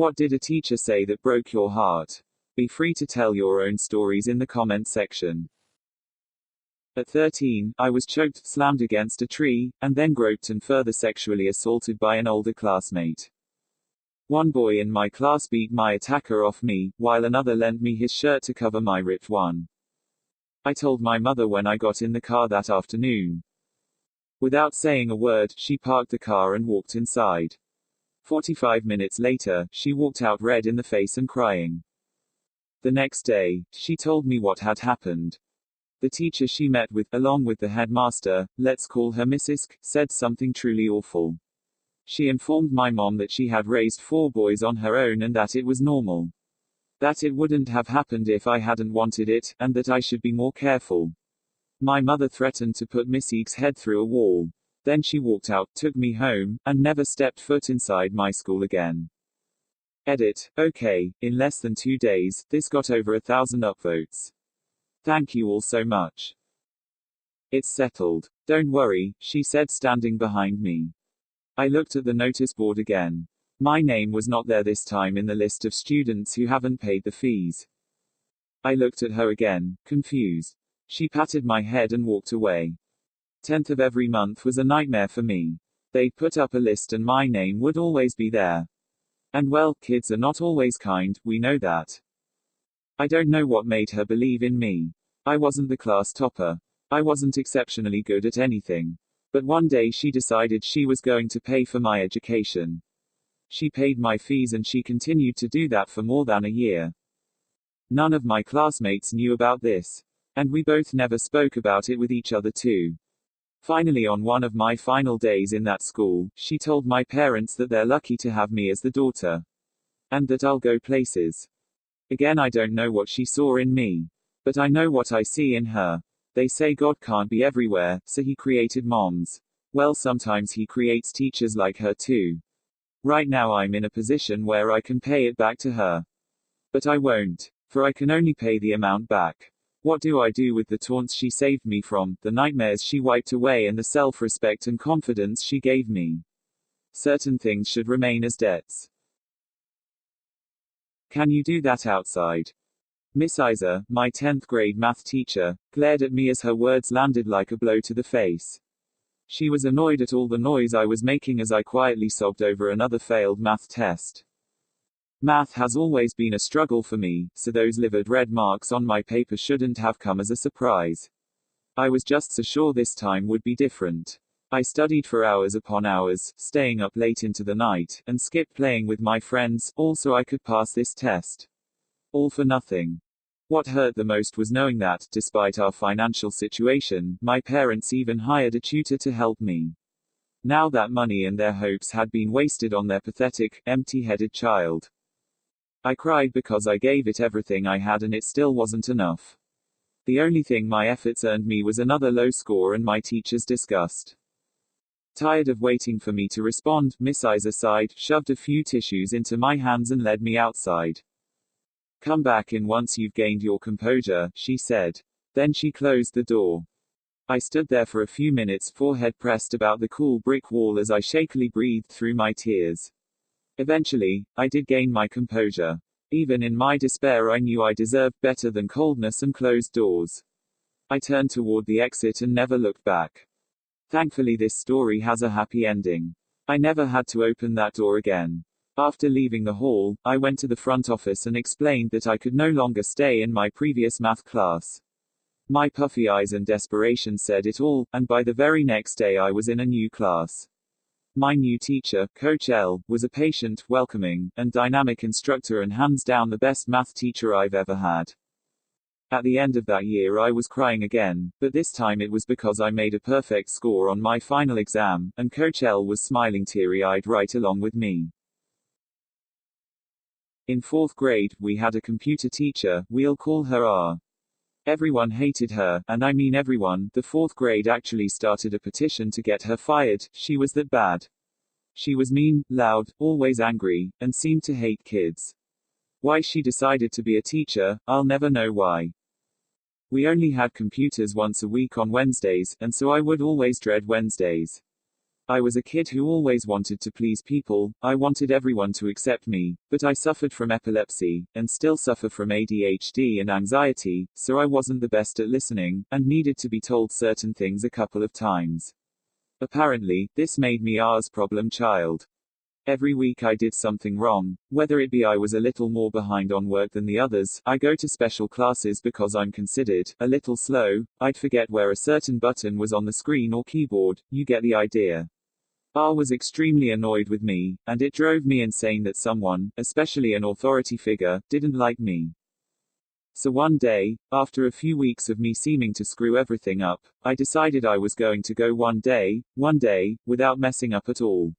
What did a teacher say that broke your heart? Be free to tell your own stories in the comment section. At 13, I was choked, slammed against a tree, and then groped and further sexually assaulted by an older classmate. One boy in my class beat my attacker off me, while another lent me his shirt to cover my ripped one. I told my mother when I got in the car that afternoon. Without saying a word, she parked the car and walked inside. 45 minutes later, she walked out red in the face and crying. The next day, she told me what had happened. The teacher she met with, along with the headmaster, let's call her Mrs. K, said something truly awful. She informed my mom that she had raised 4 boys on her own and that it was normal. That it wouldn't have happened if I hadn't wanted it, and that I should be more careful. My mother threatened to put Miss Eek's head through a wall. Then she walked out, took me home, and never stepped foot inside my school again. Edit. Okay, in less than 2 days, this got over 1,000 upvotes. Thank you all so much. It's settled. Don't worry, she said, standing behind me. I looked at the notice board again. My name was not there this time in the list of students who haven't paid the fees. I looked at her again, confused. She patted my head and walked away. 10th of every month was a nightmare for me. They'd put up a list and my name would always be there. And well, kids are not always kind, we know that. I don't know what made her believe in me. I wasn't the class topper. I wasn't exceptionally good at anything. But one day she decided she was going to pay for my education. She paid my fees and she continued to do that for more than a year. None of my classmates knew about this. And we both never spoke about it with each other too. Finally, on one of my final days in that school, she told my parents that they're lucky to have me as the daughter. And that I'll go places. Again, I don't know what she saw in me. But I know what I see in her. They say God can't be everywhere, so he created moms. Well, sometimes he creates teachers like her too. Right now I'm in a position where I can pay it back to her. But I won't. For I can only pay the amount back. What do I do with the taunts she saved me from, the nightmares she wiped away, and the self-respect and confidence she gave me? Certain things should remain as debts. Can you do that outside? Miss Isa, my 10th grade math teacher, glared at me as her words landed like a blow to the face. She was annoyed at all the noise I was making as I quietly sobbed over another failed math test. Math has always been a struggle for me, so those livid red marks on my paper shouldn't have come as a surprise. I was just so sure this time would be different. I studied for hours upon hours, staying up late into the night, and skipped playing with my friends, all so I could pass this test. All for nothing. What hurt the most was knowing that, despite our financial situation, my parents even hired a tutor to help me. Now that money and their hopes had been wasted on their pathetic, empty-headed child. I cried because I gave it everything I had and it still wasn't enough. The only thing my efforts earned me was another low score and my teacher's disgust. Tired of waiting for me to respond, Miss Isa sighed, shoved a few tissues into my hands and led me outside. Come back in once you've gained your composure, she said. Then she closed the door. I stood there for a few minutes, forehead pressed about the cool brick wall as I shakily breathed through my tears. Eventually, I did gain my composure. Even in my despair, I knew I deserved better than coldness and closed doors. I turned toward the exit and never looked back. Thankfully, this story has a happy ending. I never had to open that door again. After leaving the hall, I went to the front office and explained that I could no longer stay in my previous math class. My puffy eyes and desperation said it all, and by the very next day I was in a new class. My new teacher, Coach L, was a patient, welcoming, and dynamic instructor and hands down the best math teacher I've ever had. At the end of that year I was crying again, but this time it was because I made a perfect score on my final exam, and Coach L was smiling teary-eyed right along with me. In 4th grade, we had a computer teacher, we'll call her R. Everyone hated her, and I mean everyone. The 4th grade actually started a petition to get her fired, she was that bad. She was mean, loud, always angry, and seemed to hate kids. Why she decided to be a teacher, I'll never know why. We only had computers once a week on Wednesdays, and so I would always dread Wednesdays. I was a kid who always wanted to please people. I wanted everyone to accept me, but I suffered from epilepsy, and still suffer from ADHD and anxiety, so I wasn't the best at listening, and needed to be told certain things a couple of times. Apparently, this made me R's problem child. Every week I did something wrong, whether it be I was a little more behind on work than the others, I go to special classes because I'm considered a little slow, I'd forget where a certain button was on the screen or keyboard, you get the idea. R was extremely annoyed with me, and it drove me insane that someone, especially an authority figure, didn't like me. So one day, after a few weeks of me seeming to screw everything up, I decided I was going to go one day, without messing up at all.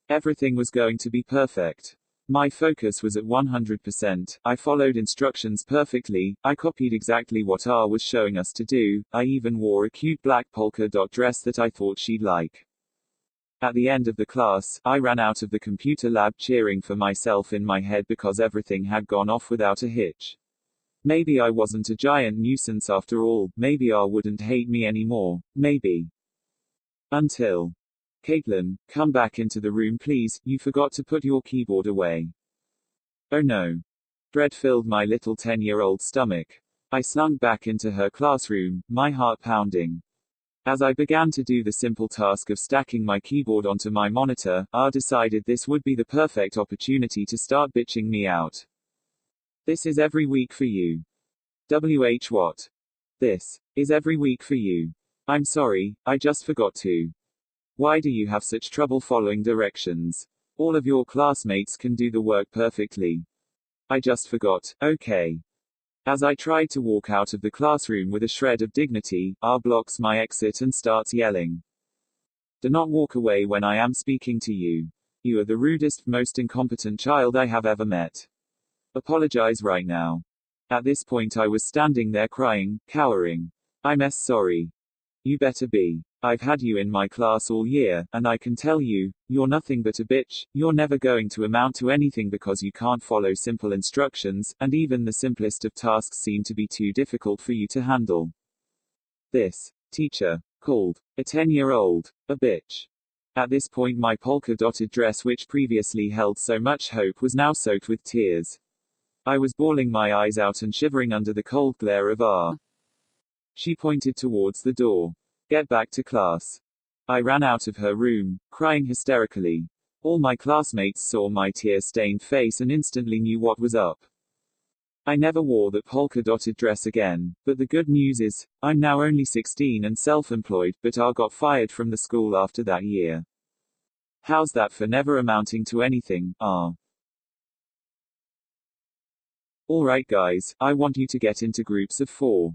Everything was going to be perfect. My focus was at 100%, I followed instructions perfectly, I copied exactly what R was showing us to do, I even wore a cute black polka dot dress that I thought she'd like. At the end of the class, I ran out of the computer lab cheering for myself in my head because everything had gone off without a hitch. Maybe I wasn't a giant nuisance after all, maybe R wouldn't hate me anymore, maybe. Until. Caitlin, come back into the room please, you forgot to put your keyboard away. Oh no. Dread filled my little 10-year-old stomach. I slunk back into her classroom, my heart pounding. As I began to do the simple task of stacking my keyboard onto my monitor, R decided this would be the perfect opportunity to start bitching me out. This is every week for you. WH what? This is every week for you. I'm sorry, I just forgot to. Why do you have such trouble following directions? All of your classmates can do the work perfectly. I just forgot, okay. As I tried to walk out of the classroom with a shred of dignity, R blocks my exit and starts yelling. Do not walk away when I am speaking to you. You are the rudest, most incompetent child I have ever met. Apologize right now. At this point I was standing there crying, cowering. I'm sorry. You better be. I've had you in my class all year, and I can tell you, you're nothing but a bitch, you're never going to amount to anything because you can't follow simple instructions, and even the simplest of tasks seem to be too difficult for you to handle. This teacher called a 10-year-old a bitch. At this point my polka-dotted dress which previously held so much hope was now soaked with tears. I was bawling my eyes out and shivering under the cold glare of R. She pointed towards the door. Get back to class. I ran out of her room, crying hysterically. All my classmates saw my tear-stained face and instantly knew what was up. I never wore that polka-dotted dress again, but the good news is, I'm now only 16 and self-employed, but R got fired from the school after that year. How's that for never amounting to anything, R? Alright guys, I want you to get into groups of 4.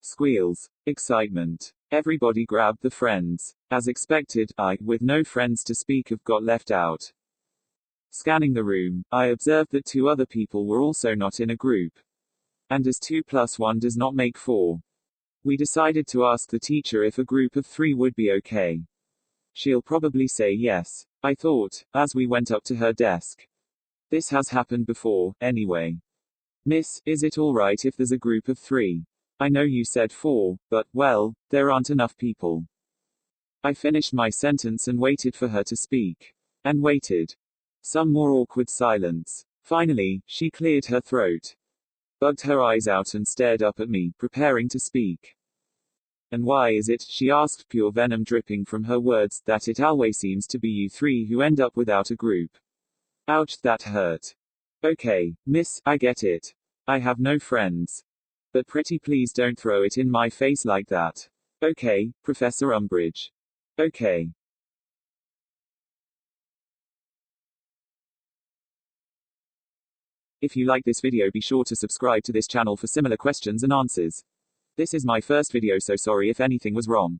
Squeals. Excitement. Everybody grabbed the friends. As expected, I, with no friends to speak of, got left out. Scanning the room, I observed that 2 other people were also not in a group. And as 2 plus 1 does not make 4. We decided to ask the teacher if a group of 3 would be okay. She'll probably say yes, I thought, as we went up to her desk. This has happened before, anyway. Miss, is it alright if there's a group of 3? I know you said 4, but, well, there aren't enough people. I finished my sentence and waited for her to speak. And waited. Some more awkward silence. Finally, she cleared her throat, bugged her eyes out and stared up at me, preparing to speak. And why is it, she asked, pure venom dripping from her words, that it always seems to be you 3 who end up without a group? Ouch, that hurt. Okay, miss, I get it. I have no friends. But pretty please don't throw it in my face like that. Okay, Professor Umbridge. Okay. If you like this video, be sure to subscribe to this channel for similar questions and answers. This is my first video, so sorry if anything was wrong.